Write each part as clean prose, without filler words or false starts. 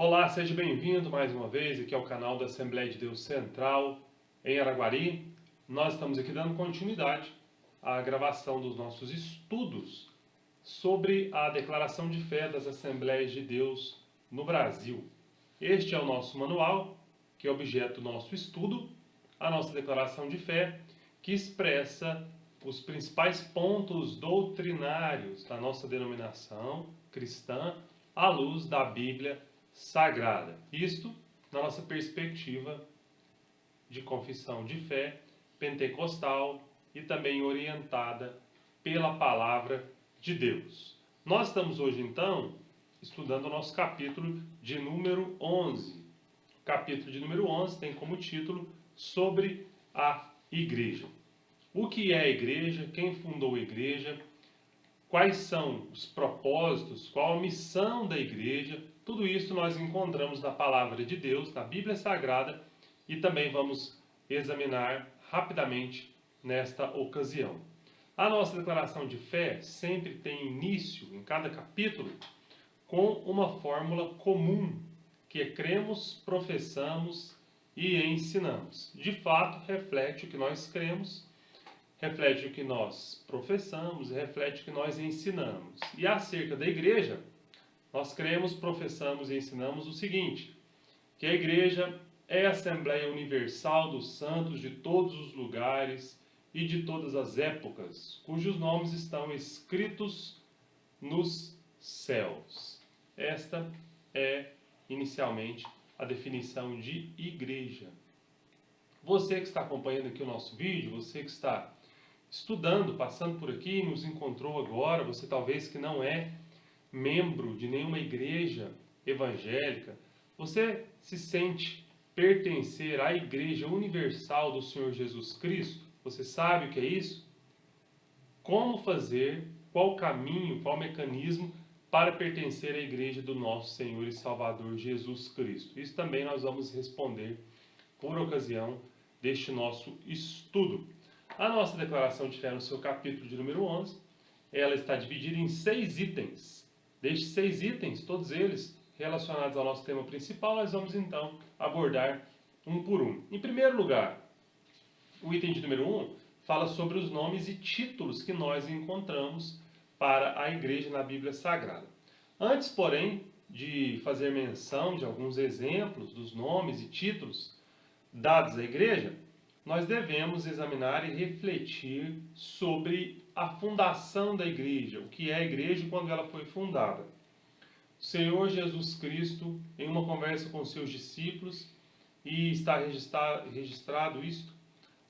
Olá, seja bem-vindo mais uma vez aqui ao canal da Assembleia de Deus Central em Araguari. Nós estamos aqui dando continuidade à gravação dos nossos estudos sobre a declaração de fé das Assembleias de Deus no Brasil. Este é o nosso manual, que é objeto do nosso estudo, a nossa declaração de fé, que expressa os principais pontos doutrinários da nossa denominação cristã à luz da Bíblia Sagrada. Isto na nossa perspectiva de confissão de fé pentecostal e também orientada pela palavra de Deus. Nós estamos hoje então estudando o nosso capítulo de número 11. O capítulo de número 11 tem como título Sobre a Igreja. O que é a igreja? Quem fundou a igreja? Quais são os propósitos? Qual a missão da igreja? Tudo isso nós encontramos na palavra de Deus, na Bíblia Sagrada, e também vamos examinar rapidamente nesta ocasião. A nossa declaração de fé sempre tem início, em cada capítulo, com uma fórmula comum, que é cremos, professamos e ensinamos. De fato, reflete o que nós cremos, reflete o que nós professamos e reflete o que nós ensinamos. E acerca da igreja, nós cremos, professamos e ensinamos o seguinte, que a igreja é a Assembleia Universal dos Santos de todos os lugares e de todas as épocas, cujos nomes estão escritos nos céus. Esta é, inicialmente, a definição de igreja. Você que está acompanhando aqui o nosso vídeo, você que está estudando, passando por aqui, nos encontrou agora, você talvez que não é membro de nenhuma igreja evangélica, você se sente pertencer à Igreja Universal do Senhor Jesus Cristo? Você sabe o que é isso? Como fazer, qual caminho, qual mecanismo para pertencer à Igreja do nosso Senhor e Salvador Jesus Cristo? Isso também nós vamos responder por ocasião deste nosso estudo. A nossa declaração de fé no seu capítulo de número 11, ela está dividida em 6 itens. Destes 6 itens, todos eles relacionados ao nosso tema principal, nós vamos então abordar um por um. Em primeiro lugar, o item de número 1 fala sobre os nomes e títulos que nós encontramos para a igreja na Bíblia Sagrada. Antes, porém, de fazer menção de alguns exemplos dos nomes e títulos dados à igreja, nós devemos examinar e refletir sobre a fundação da igreja, o que é a igreja e quando ela foi fundada. O Senhor Jesus Cristo, em uma conversa com os seus discípulos, e está registrado isto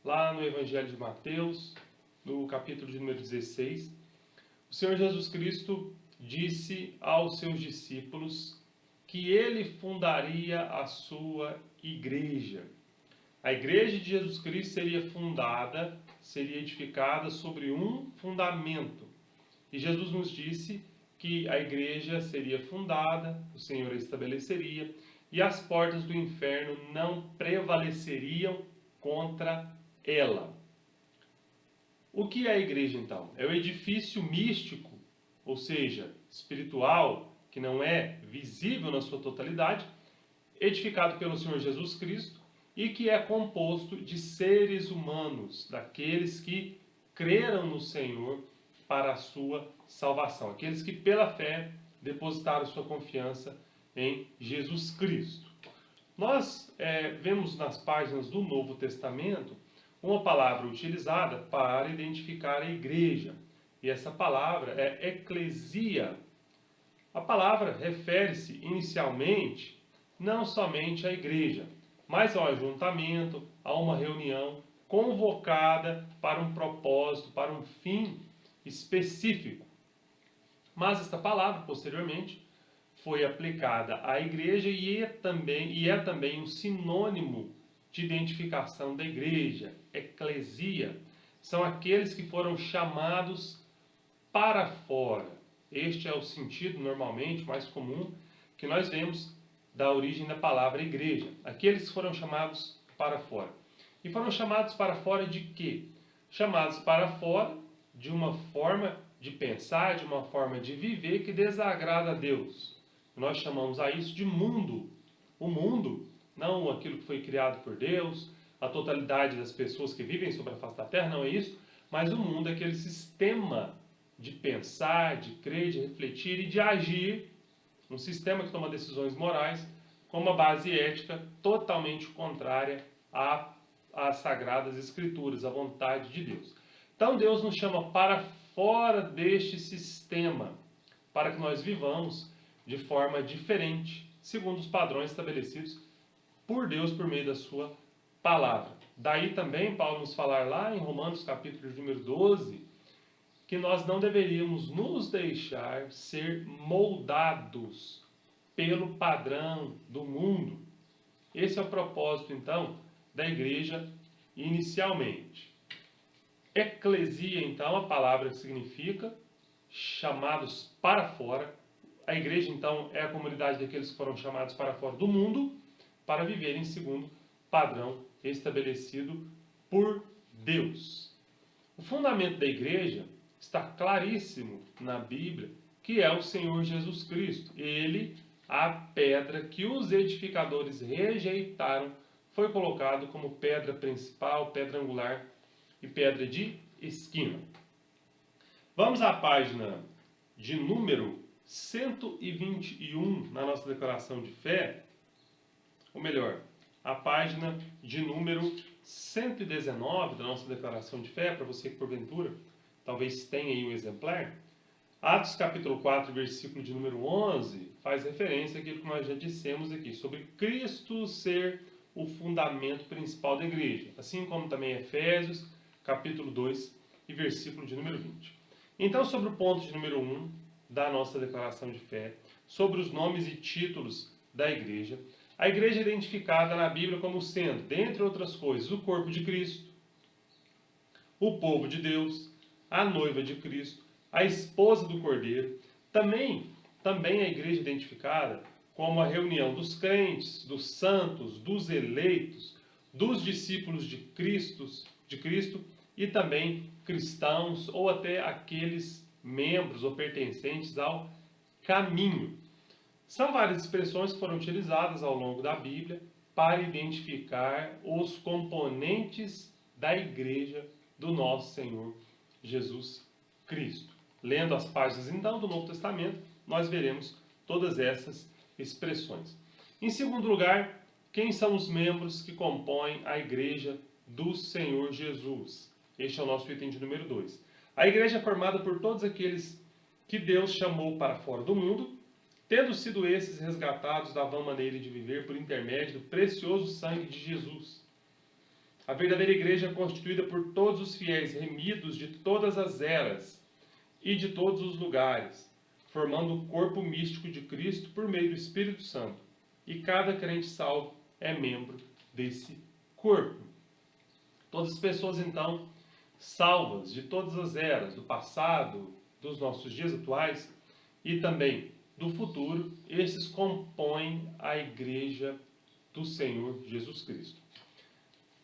lá no Evangelho de Mateus, no capítulo de número 16, o Senhor Jesus Cristo disse aos seus discípulos que ele fundaria a sua igreja. A igreja de Jesus Cristo seria fundada, seria edificada sobre um fundamento. E Jesus nos disse que a igreja seria fundada, o Senhor a estabeleceria, e as portas do inferno não prevaleceriam contra ela. O que é a igreja então? É o edifício místico, ou seja, espiritual, que não é visível na sua totalidade, edificado pelo Senhor Jesus Cristo, e que é composto de seres humanos, daqueles que creram no Senhor para a sua salvação, aqueles que pela fé depositaram sua confiança em Jesus Cristo. Nós vemos nas páginas do Novo Testamento uma palavra utilizada para identificar a igreja, e essa palavra é eclesia. A palavra refere-se inicialmente não somente à igreja, mas ao ajuntamento, a uma reunião convocada para um propósito, para um fim específico. Mas esta palavra, posteriormente, foi aplicada à igreja e é também um sinônimo de identificação da igreja. Eclesia são aqueles que foram chamados para fora. Este é o sentido, normalmente, mais comum que nós vemos da origem da palavra igreja. Aqueles que foram chamados para fora. E foram chamados para fora de quê? Chamados para fora de uma forma de pensar, de uma forma de viver que desagrada a Deus. Nós chamamos a isso de mundo. O mundo, não aquilo que foi criado por Deus, a totalidade das pessoas que vivem sobre a face da terra, não é isso, mas o mundo é aquele sistema de pensar, de crer, de refletir e de agir, um sistema que toma decisões morais com uma base ética totalmente contrária às sagradas escrituras, à vontade de Deus. Então Deus nos chama para fora deste sistema, para que nós vivamos de forma diferente, segundo os padrões estabelecidos por Deus por meio da sua palavra. Daí também Paulo nos falar lá em Romanos capítulo número 12, que nós não deveríamos nos deixar ser moldados pelo padrão do mundo. Esse é o propósito, então, da igreja inicialmente. Eclesia, então, a palavra que significa chamados para fora. A igreja, então, é a comunidade daqueles que foram chamados para fora do mundo para viverem segundo padrão estabelecido por Deus. O fundamento da igreja está claríssimo na Bíblia, que é o Senhor Jesus Cristo. Ele, a pedra que os edificadores rejeitaram, foi colocado como pedra principal, pedra angular e pedra de esquina. Vamos à página de número 121 na nossa declaração de fé, ou melhor, a página de número 119 da nossa declaração de fé, para você que porventura talvez tenha aí um exemplar. Atos capítulo 4, versículo de número 11, faz referência àquilo que nós já dissemos aqui, sobre Cristo ser o fundamento principal da igreja, assim como também Efésios capítulo 2 e versículo de número 20. Então, sobre o ponto de número 1 da nossa declaração de fé, sobre os nomes e títulos da igreja, a igreja é identificada na Bíblia como sendo, dentre outras coisas, o corpo de Cristo, o povo de Deus, a noiva de Cristo, a esposa do Cordeiro. Também a igreja é identificada como a reunião dos crentes, dos santos, dos eleitos, dos discípulos de Cristo e também cristãos ou até aqueles membros ou pertencentes ao caminho. São várias expressões que foram utilizadas ao longo da Bíblia para identificar os componentes da igreja do nosso Senhor Jesus Cristo. Lendo as páginas então do Novo Testamento, nós veremos todas essas expressões. Em segundo lugar, quem são os membros que compõem a igreja do Senhor Jesus? Este é o nosso item de número 2. A igreja é formada por todos aqueles que Deus chamou para fora do mundo, tendo sido esses resgatados da vã maneira de viver por intermédio do precioso sangue de Jesus. A verdadeira igreja é constituída por todos os fiéis remidos de todas as eras e de todos os lugares, formando o corpo místico de Cristo por meio do Espírito Santo. E cada crente salvo é membro desse corpo. Todas as pessoas, então, salvas de todas as eras, do passado, dos nossos dias atuais e também do futuro, esses compõem a igreja do Senhor Jesus Cristo.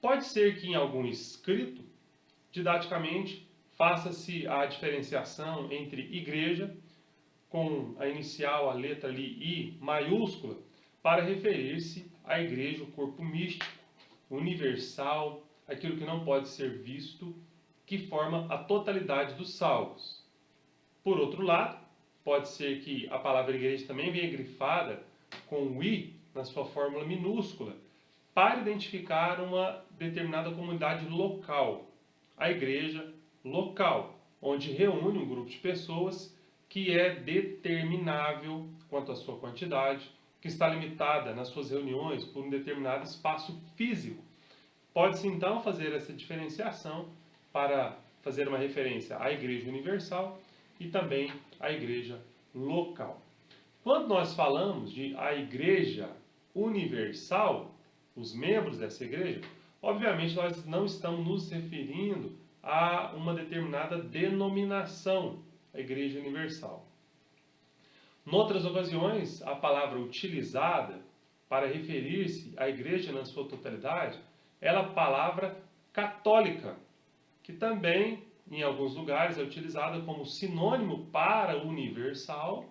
Pode ser que em algum escrito, didaticamente, faça-se a diferenciação entre igreja, com a inicial, a letra ali I maiúscula, para referir-se à igreja, o corpo místico, universal, aquilo que não pode ser visto, que forma a totalidade dos salvos. Por outro lado, pode ser que a palavra igreja também venha grifada com o I na sua fórmula minúscula, para identificar uma determinada comunidade local. A igreja local, onde reúne um grupo de pessoas que é determinável quanto à sua quantidade, que está limitada nas suas reuniões por um determinado espaço físico. Pode-se então fazer essa diferenciação para fazer uma referência à igreja universal e também à igreja local. Quando nós falamos de a igreja universal, os membros dessa igreja, obviamente nós não estamos nos referindo a uma determinada denominação, a igreja universal. Em outras ocasiões, a palavra utilizada para referir-se à igreja na sua totalidade é a palavra católica, que também, em alguns lugares, é utilizada como sinônimo para universal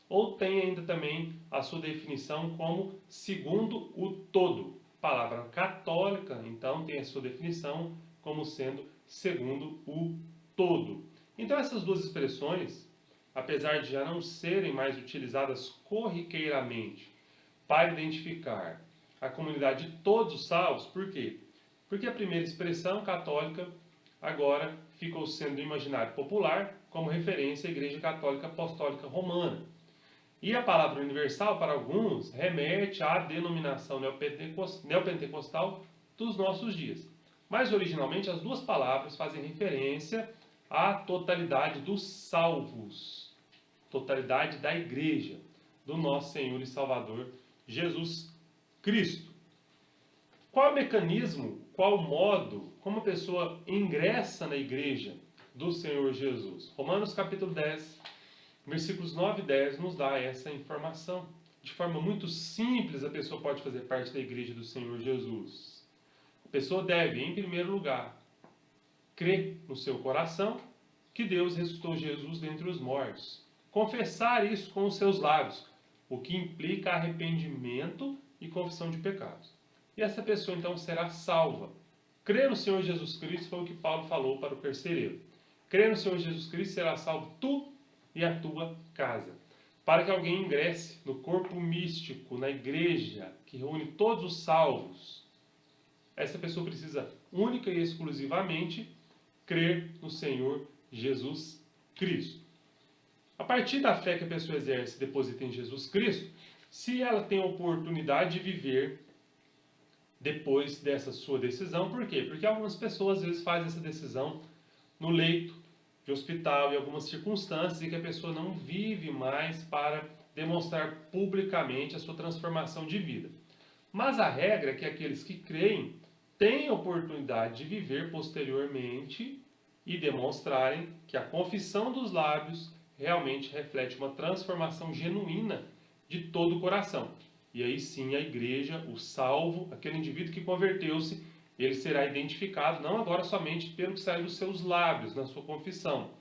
ou tem ainda também a sua definição como segundo o todo. A palavra católica, então, tem a sua definição como sendo segundo o todo. Então, essas duas expressões, apesar de já não serem mais utilizadas corriqueiramente para identificar a comunidade de todos os salvos, por quê? Porque a primeira expressão católica agora ficou sendo no imaginário popular como referência à Igreja Católica Apostólica Romana. E a palavra universal, para alguns, remete à denominação neopentecostal dos nossos dias. Mas, originalmente, as duas palavras fazem referência à totalidade dos salvos, totalidade da Igreja, do nosso Senhor e Salvador Jesus Cristo. Qual o mecanismo, qual o modo, como a pessoa ingressa na Igreja do Senhor Jesus? Romanos capítulo 10, versículos 9 e 10 nos dá essa informação. De forma muito simples, a pessoa pode fazer parte da Igreja do Senhor Jesus. A pessoa deve, em primeiro lugar, crer no seu coração que Deus ressuscitou Jesus dentre os mortos. Confessar isso com os seus lábios, o que implica arrependimento e confissão de pecados. E essa pessoa então será salva. Crer no Senhor Jesus Cristo foi o que Paulo falou para o carcereiro. Crer no Senhor Jesus Cristo, será salvo tu e a tua casa. Para que alguém ingresse no corpo místico, na igreja, que reúne todos os salvos, essa pessoa precisa única e exclusivamente crer no Senhor Jesus Cristo. A partir da fé que a pessoa exerce e deposita em Jesus Cristo, se ela tem a oportunidade de viver depois dessa sua decisão, por quê? Porque algumas pessoas às vezes fazem essa decisão no leito de hospital, em algumas circunstâncias, em que a pessoa não vive mais para demonstrar publicamente a sua transformação de vida. Mas a regra é que aqueles que creem têm a oportunidade de viver posteriormente e demonstrarem que a confissão dos lábios realmente reflete uma transformação genuína de todo o coração. E aí sim a igreja, o salvo, aquele indivíduo que converteu-se, ele será identificado não agora somente pelo que sai dos seus lábios, na sua confissão,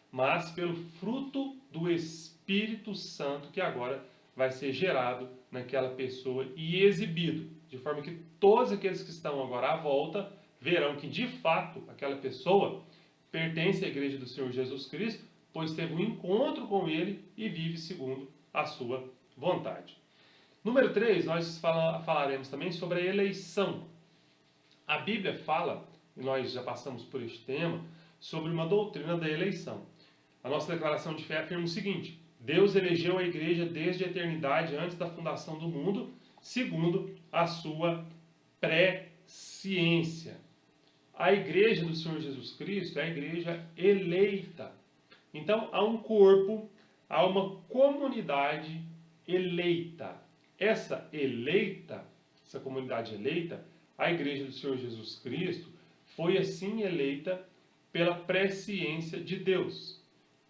mas pelo fruto do Espírito Santo que agora vai ser gerado naquela pessoa e exibido, de forma que todos aqueles que estão agora à volta verão que de fato aquela pessoa pertence à igreja do Senhor Jesus Cristo, pois teve um encontro com ele e vive segundo a sua vontade. Número 3, nós falaremos também sobre a eleição. A Bíblia fala, e nós já passamos por este tema, sobre uma doutrina da eleição. A nossa declaração de fé afirma o seguinte: Deus elegeu a igreja desde a eternidade, antes da fundação do mundo, segundo a sua presciência. A igreja do Senhor Jesus Cristo é a igreja eleita. Então, há um corpo, há uma comunidade eleita. Essa comunidade eleita, a igreja do Senhor Jesus Cristo, foi assim eleita pela presciência de Deus,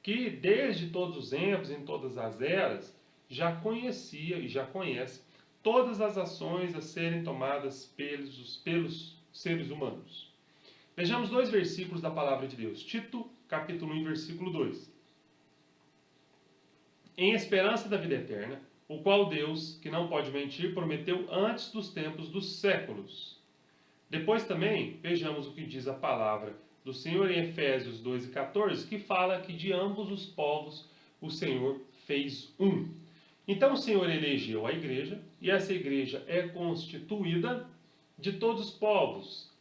que desde todos os tempos, em todas as eras, já conhecia e já conhece todas as ações a serem tomadas pelos seres humanos. Vejamos 2 versículos da palavra de Deus. Tito, capítulo 1, versículo 2. Em esperança da vida eterna, o qual Deus, que não pode mentir, prometeu antes dos tempos dos séculos. Depois também, vejamos o que diz a palavra do Senhor em Efésios 2 e 14, que fala que de ambos os povos o Senhor fez um. Então o Senhor elegeu a igreja, e essa igreja é constituída de todos os povos.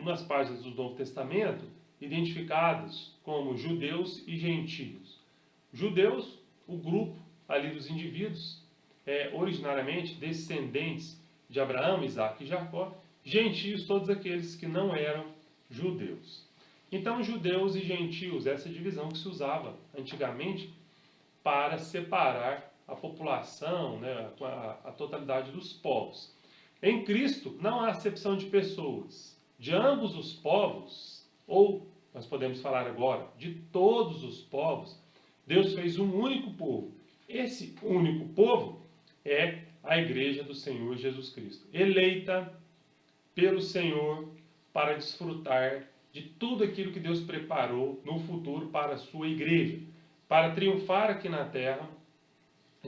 Nas páginas do Novo Testamento, identificados como judeus e gentios. Judeus, o grupo ali dos indivíduos, originariamente descendentes de Abraão, Isaque e Jacó. Gentios, todos aqueles que não eram judeus. Então, judeus e gentios, essa divisão que se usava antigamente para separar a população, né, a totalidade dos povos. Em Cristo, não há acepção de pessoas. De ambos os povos, ou nós podemos falar agora, de todos os povos, Deus fez um único povo. Esse único povo é a igreja do Senhor Jesus Cristo, eleita pelo Senhor para desfrutar de tudo aquilo que Deus preparou no futuro para a sua igreja, para triunfar aqui na terra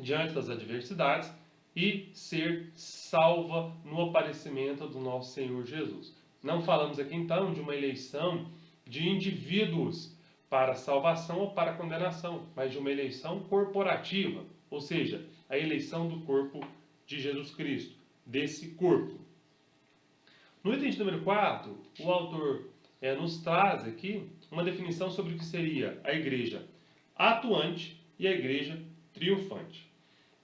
diante das adversidades e ser salva no aparecimento do nosso Senhor Jesus. Não falamos aqui então de uma eleição de indivíduos para salvação ou para condenação, mas de uma eleição corporativa, ou seja, a eleição do corpo de Jesus Cristo, desse corpo. No item de número 4, o autor nos traz aqui uma definição sobre o que seria a igreja atuante e a igreja triunfante.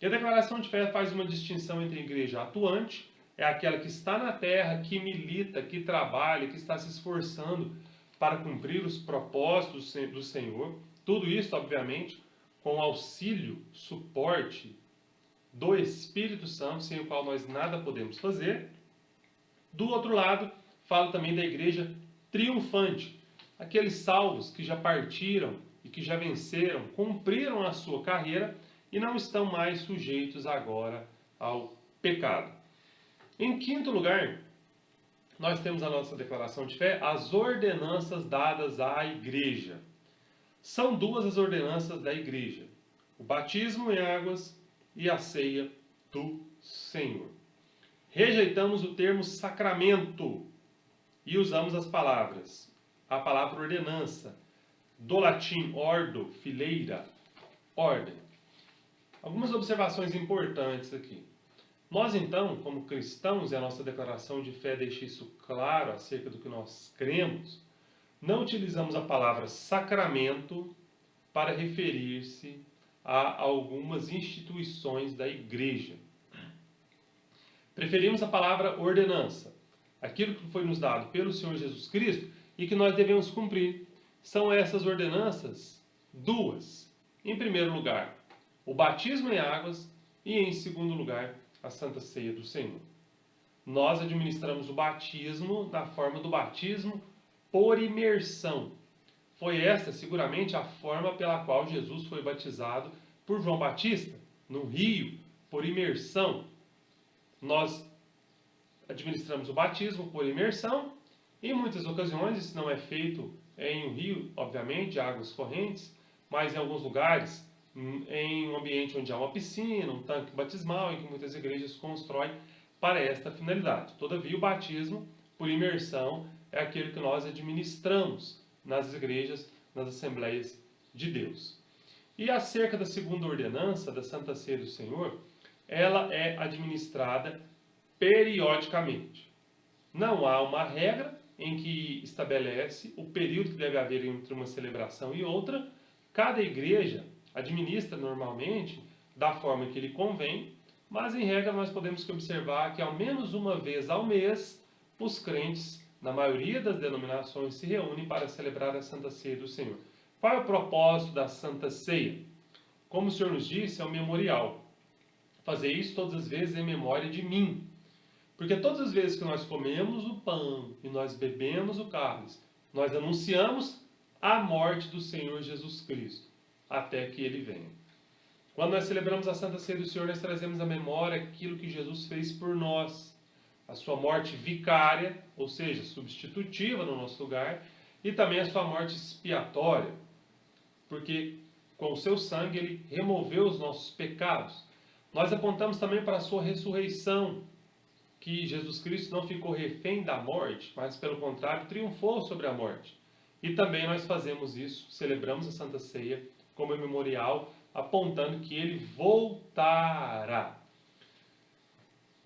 E a declaração de fé faz uma distinção entre a igreja atuante, é aquela que está na terra, que milita, que trabalha, que está se esforçando para cumprir os propósitos do Senhor. Tudo isso, obviamente, com auxílio, suporte do Espírito Santo, sem o qual nós nada podemos fazer. Do outro lado, fala também da igreja triunfante, aqueles salvos que já partiram e que já venceram, cumpriram a sua carreira e não estão mais sujeitos agora ao pecado. Em quinto lugar, nós temos a nossa declaração de fé, as ordenanças dadas à igreja. São duas as ordenanças da igreja: o batismo em águas e a ceia do Senhor. Rejeitamos o termo sacramento e usamos a palavra ordenança, do latim ordo, fileira, ordem. Algumas observações importantes aqui. Nós então, como cristãos, e a nossa declaração de fé deixa isso claro acerca do que nós cremos, não utilizamos a palavra sacramento para referir-se a algumas instituições da igreja. Preferimos a palavra ordenança, aquilo que foi nos dado pelo Senhor Jesus Cristo e que nós devemos cumprir. São essas ordenanças duas. Em primeiro lugar, o batismo em águas e, em segundo lugar, a Santa Ceia do Senhor. Nós administramos o batismo na forma do batismo por imersão. Foi esta, seguramente, a forma pela qual Jesus foi batizado por João Batista, no rio, por imersão. Nós administramos o batismo por imersão. Em muitas ocasiões, isso não é feito em um rio, obviamente, de águas correntes, mas em alguns lugares, em um ambiente onde há uma piscina, um tanque batismal, em que muitas igrejas constroem para esta finalidade. Todavia, o batismo por imersão é aquele que nós administramos nas igrejas, nas assembleias de Deus. E acerca da segunda ordenança, da Santa Ceia do Senhor, ela é administrada periodicamente. Não há uma regra em que estabelece o período que deve haver entre uma celebração e outra. Cada igreja administra normalmente da forma que lhe convém, mas em regra nós podemos observar que ao menos uma vez ao mês os crentes, na maioria das denominações, se reúnem para celebrar a Santa Ceia do Senhor. Qual é o propósito da Santa Ceia? Como o Senhor nos disse, é um memorial. Fazer isso todas as vezes em memória de mim. Porque todas as vezes que nós comemos o pão e nós bebemos o cálice, nós anunciamos a morte do Senhor Jesus Cristo, até que Ele venha. Quando nós celebramos a Santa Ceia do Senhor, nós trazemos à memória aquilo que Jesus fez por nós. A sua morte vicária, ou seja, substitutiva no nosso lugar, e também a sua morte expiatória, porque com o seu sangue Ele removeu os nossos pecados. Nós apontamos também para a sua ressurreição, que Jesus Cristo não ficou refém da morte, mas pelo contrário, triunfou sobre a morte. E também nós fazemos isso, celebramos a Santa Ceia como memorial, apontando que Ele voltará.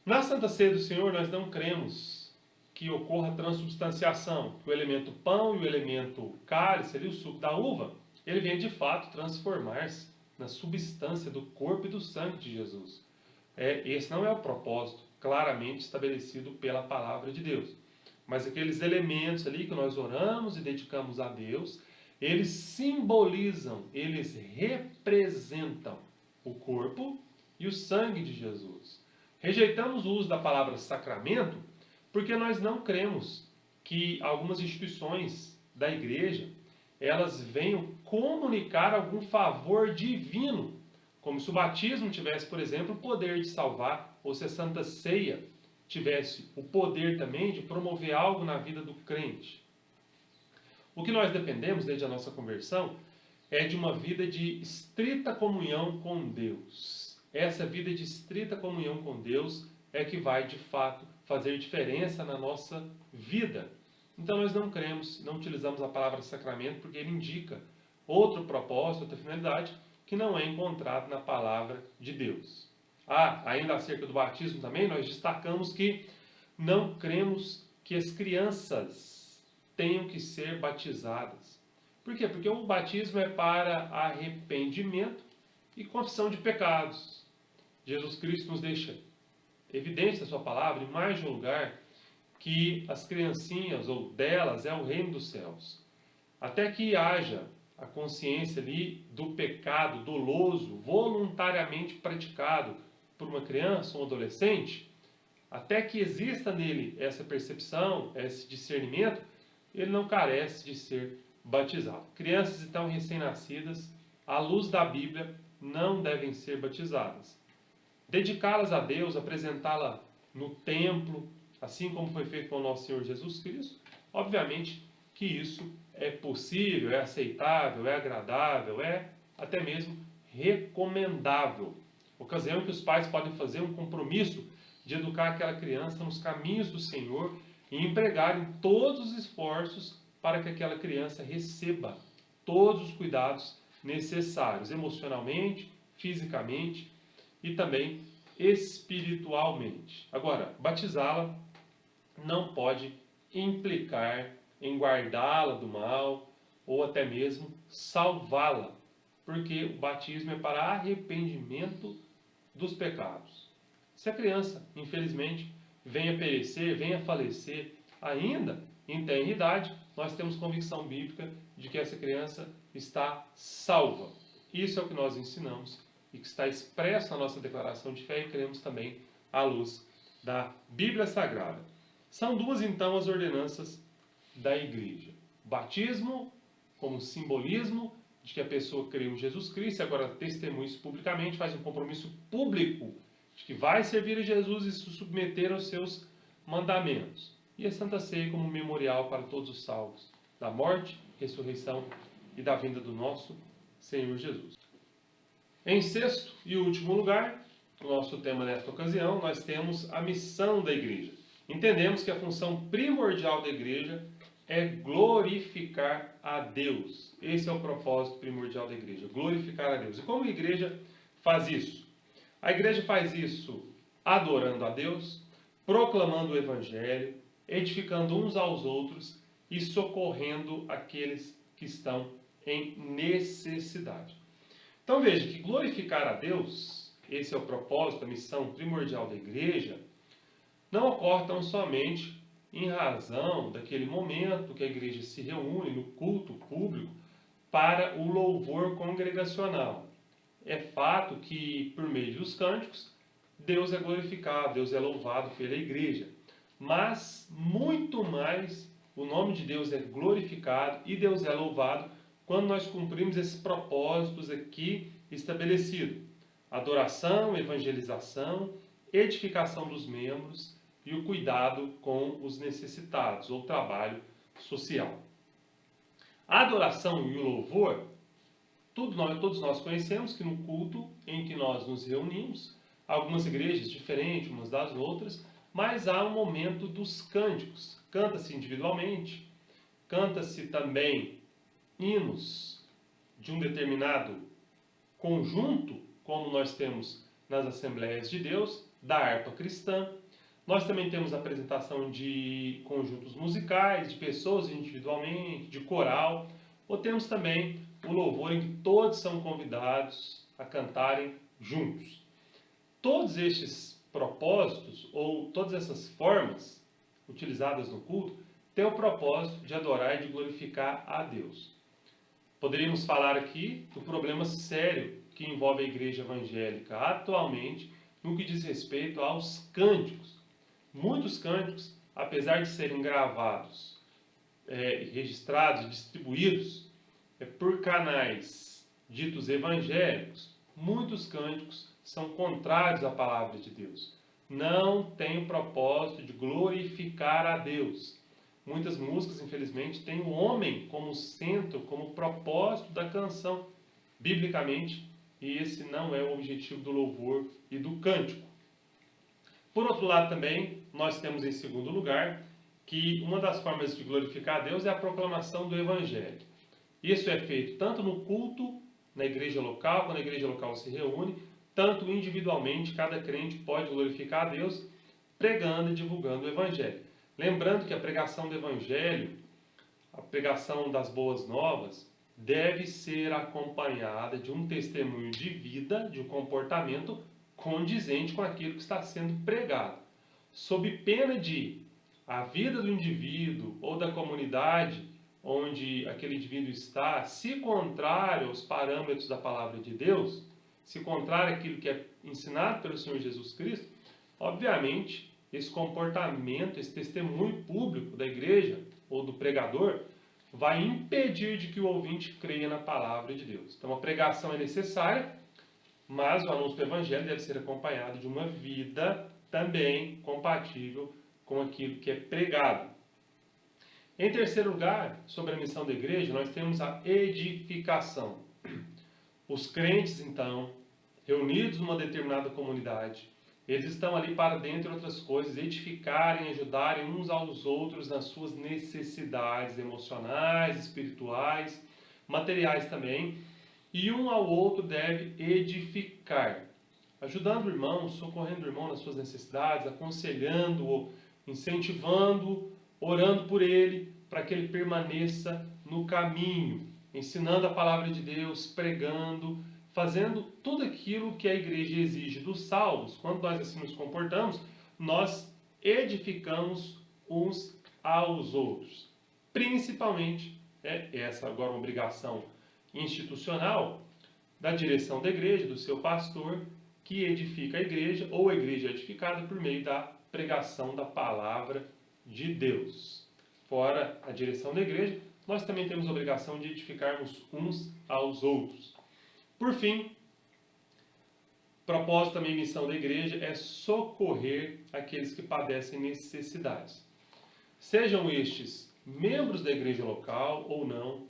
Na Santa Ceia do Senhor, nós não cremos que ocorra transubstanciação, que o elemento pão e o elemento cálice, ali, o suco da uva, ele vem de fato transformar-se na substância do corpo e do sangue de Jesus. Esse não é o propósito claramente estabelecido pela palavra de Deus. Mas aqueles elementos ali que nós oramos e dedicamos a Deus, eles simbolizam, eles representam o corpo e o sangue de Jesus. Rejeitamos o uso da palavra sacramento porque nós não cremos que algumas instituições da igreja elas venham comunicar algum favor divino, como se o batismo tivesse, por exemplo, o poder de salvar, ou se a Santa Ceia tivesse o poder também de promover algo na vida do crente. O que nós dependemos, desde a nossa conversão, é de uma vida de estrita comunhão com Deus. essa vida de estrita comunhão com Deus é que vai, de fato, fazer diferença na nossa vida. Então nós não cremos, não utilizamos a palavra sacramento porque ele indica outro propósito, outra finalidade que não é encontrado na palavra de Deus. Ainda acerca do batismo também, nós destacamos que não cremos que as crianças tenham que ser batizadas. Por quê? Porque o batismo é para arrependimento e confissão de pecados. Jesus Cristo nos deixa evidente na sua palavra, em mais de um lugar, que as criancinhas, ou delas, é o reino dos céus. Até que haja a consciência ali do pecado doloso, voluntariamente praticado por uma criança ou um adolescente, até que exista nele essa percepção, esse discernimento, ele não carece de ser batizado. Crianças então recém-nascidas, à luz da Bíblia, não devem ser batizadas. Dedicá-las a Deus, apresentá-la no templo, assim como foi feito com o nosso Senhor Jesus Cristo, obviamente que isso é possível, é aceitável, é agradável, é até mesmo recomendável. Ocasião que os pais podem fazer um compromisso de educar aquela criança nos caminhos do Senhor e empregarem todos os esforços para que aquela criança receba todos os cuidados necessários, emocionalmente, fisicamente e também espiritualmente. Agora, batizá-la não pode implicar em guardá-la do mal ou até mesmo salvá-la, porque o batismo é para arrependimento dos pecados. Se a criança, infelizmente, venha a perecer, venha a falecer ainda em tenra idade, nós temos convicção bíblica de que essa criança está salva. Isso é o que nós ensinamos e que está expresso na nossa declaração de fé e cremos também à luz da Bíblia Sagrada. São duas, então, as ordenanças da igreja. Batismo, como simbolismo de que a pessoa crê em Jesus Cristo, e agora testemunha isso publicamente, faz um compromisso público de que vai servir a Jesus e se submeter aos seus mandamentos. E a Santa Ceia como memorial para todos os salvos da morte, ressurreição e da vinda do nosso Senhor Jesus. Em sexto e último lugar, o nosso tema nesta ocasião, nós temos a missão da igreja. Entendemos que a função primordial da igreja é glorificar a Deus. Esse é o propósito primordial da igreja, glorificar a Deus. E como a igreja faz isso? A igreja faz isso adorando a Deus, proclamando o Evangelho, edificando uns aos outros e socorrendo aqueles que estão em necessidade. Então veja que glorificar a Deus, esse é o propósito, a missão primordial da igreja, não ocorre tão somente em razão daquele momento que a igreja se reúne no culto público para o louvor congregacional. É fato que, por meio dos cânticos, Deus é glorificado, Deus é louvado pela igreja. Mas, muito mais, o nome de Deus é glorificado e Deus é louvado quando nós cumprimos esses propósitos aqui estabelecidos. Adoração, evangelização, edificação dos membros e o cuidado com os necessitados, ou trabalho social. A adoração e o louvor, todos nós conhecemos que no culto em que nós nos reunimos, algumas igrejas diferentes umas das outras, mas há um momento dos cânticos. Canta-se individualmente, canta-se também hinos de um determinado conjunto, como nós temos nas Assembleias de Deus, da harpa cristã. Nós também temos a apresentação de conjuntos musicais, de pessoas individualmente, de coral, ou temos também o louvor em que todos são convidados a cantarem juntos. Todos estes propósitos, ou todas essas formas utilizadas no culto, têm o propósito de adorar e de glorificar a Deus. Poderíamos falar aqui do problema sério que envolve a igreja evangélica atualmente no que diz respeito aos cânticos. Muitos cânticos, apesar de serem gravados, registrados e distribuídos por canais ditos evangélicos, muitos cânticos são contrários à palavra de Deus. Não tem o propósito de glorificar a Deus. Muitas músicas, infelizmente, têm o homem como centro, como propósito da canção. Biblicamente, e esse não é o objetivo do louvor e do cântico. Por outro lado também, nós temos em segundo lugar que uma das formas de glorificar a Deus é a proclamação do Evangelho. Isso é feito tanto no culto, na igreja local, quando a igreja local se reúne, tanto individualmente, cada crente pode glorificar a Deus pregando e divulgando o Evangelho. Lembrando que a pregação do Evangelho, a pregação das boas novas, deve ser acompanhada de um testemunho de vida, de um comportamento condizente com aquilo que está sendo pregado. Sob pena de a vida do indivíduo ou da comunidade onde aquele indivíduo está, se contrário aos parâmetros da palavra de Deus, se contrário àquilo que é ensinado pelo Senhor Jesus Cristo, obviamente, esse comportamento, esse testemunho público da igreja ou do pregador vai impedir de que o ouvinte creia na palavra de Deus. Então a pregação é necessária, mas o anúncio do Evangelho deve ser acompanhado de uma vida também compatível com aquilo que é pregado. Em terceiro lugar, sobre a missão da igreja, nós temos a edificação. Os crentes, então, reunidos numa determinada comunidade, eles estão ali para, dentre outras coisas, edificarem, ajudarem uns aos outros nas suas necessidades emocionais, espirituais, materiais também, e um ao outro deve edificar, ajudando o irmão, socorrendo o irmão nas suas necessidades, aconselhando-o, incentivando-o, orando por ele, para que ele permaneça no caminho, ensinando a palavra de Deus, pregando, fazendo tudo aquilo que a igreja exige dos salvos. Quando nós assim nos comportamos, nós edificamos uns aos outros. Principalmente, essa agora uma obrigação institucional da direção da igreja, do seu pastor, que edifica a igreja, ou a igreja é edificada por meio da pregação da palavra de Deus. Fora a direção da igreja, nós também temos a obrigação de edificarmos uns aos outros. Por fim, propósito também e missão da igreja é socorrer aqueles que padecem necessidades. Sejam estes membros da igreja local ou não,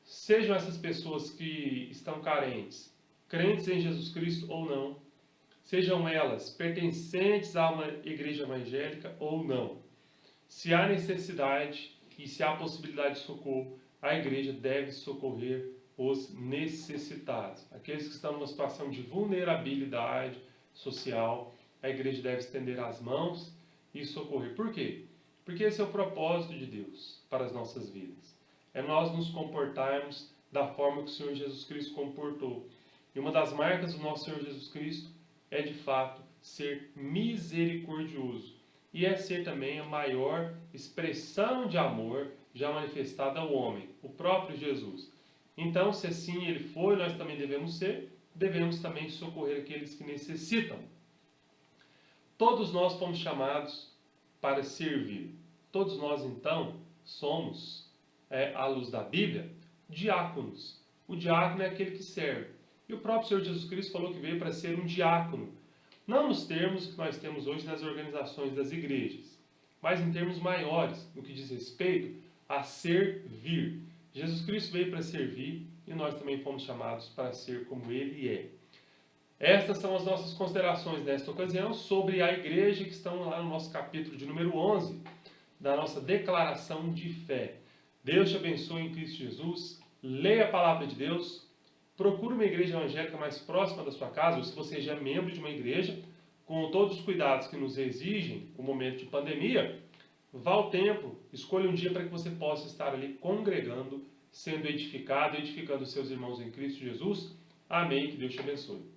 sejam essas pessoas que estão carentes, crentes em Jesus Cristo ou não, sejam elas pertencentes a uma igreja evangélica ou não. Se há necessidade e se há possibilidade de socorro, a igreja deve socorrer os necessitados. Aqueles que estão numa situação de vulnerabilidade social, a igreja deve estender as mãos e socorrer. Por quê? Porque esse é o propósito de Deus para as nossas vidas. É nós nos comportarmos da forma que o Senhor Jesus Cristo comportou. E uma das marcas do nosso Senhor Jesus Cristo é, de fato, ser misericordioso. E é ser também a maior expressão de amor já manifestada ao homem, o próprio Jesus. Então, se assim ele foi, nós também devemos ser, devemos também socorrer aqueles que necessitam. Todos nós fomos chamados para servir. Todos nós, então, somos, à luz da Bíblia, diáconos. O diácono é aquele que serve. E o próprio Senhor Jesus Cristo falou que veio para ser um diácono. Não nos termos que nós temos hoje nas organizações das igrejas, mas em termos maiores, no que diz respeito a servir. Jesus Cristo veio para servir e nós também fomos chamados para ser como Ele é. Estas são as nossas considerações nesta ocasião sobre a igreja que estão lá no nosso capítulo de número 11, da nossa declaração de fé. Deus te abençoe em Cristo Jesus, leia a palavra de Deus, procure uma igreja evangélica mais próxima da sua casa, ou se você já é membro de uma igreja, com todos os cuidados que nos exigem o momento de pandemia, vá ao templo, escolha um dia para que você possa estar ali congregando, sendo edificado, edificando seus irmãos em Cristo Jesus. Amém, que Deus te abençoe.